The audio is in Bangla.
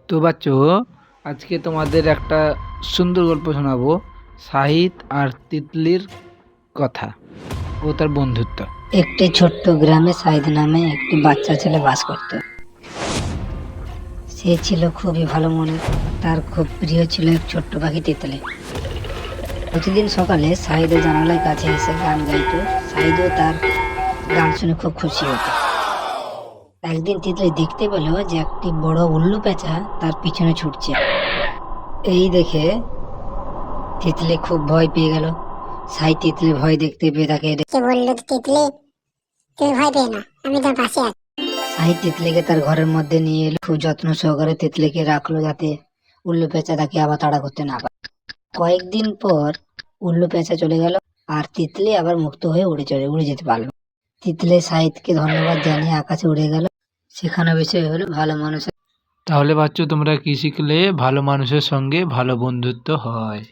তো বাচ্চো, আজকে তোমাদের একটা সুন্দর গল্প শোনাবো, সাহিদ আর তিতলির কথা ও তার বন্ধুত্ব। একটি ছোট্ট গ্রামে সাইদ নামে একটি বাচ্চা ছেলে বাস করত। সে ছিল খুবই ভালো মনের। তার খুব প্রিয় ছিল এক ছোট্ট পাখি তিতলি। প্রতিদিন সকালে সাইদের জানালার কাছে এসে গান গাইতো। সাইদও তার গান শুনে খুব খুশি হতো। একদিন তিতলি দেখতে পেল যে একটি বড় উল্লু পেঁচা তার পিছনে ছুটছে। এই দেখে তিতলি খুব ভয় পেয়ে গেল। সাইদ তিতলি ভয় দেখতে পেয়ে তাকে বললো, তিতলি তুমি ভয় পেও না, আমি তোমার পাশে আছি। সাহিদ তিতলিকে তার ঘরের মধ্যে নিয়ে এলো। খুব যত্ন সহকারে তিতলিকে রাখলো যাতে উল্লু পেঁচা তাকে আবার তাড়া করতে না পারে। কয়েকদিন পর উল্লু পেঁচা চলে গেল আর তিতলি আবার মুক্ত হয়ে উড়ে যেতে পারলো। তিতলি সাহিদকে ধন্যবাদ জানিয়ে আকাশে উড়ে গেল। শেখানো বিষয় হলো ভালো মানুষ। তাহলে বাচ্চো, তোমরা কি শিখলে? ভালো মানুষের সঙ্গে ভালো বন্ধুত্ব হয়।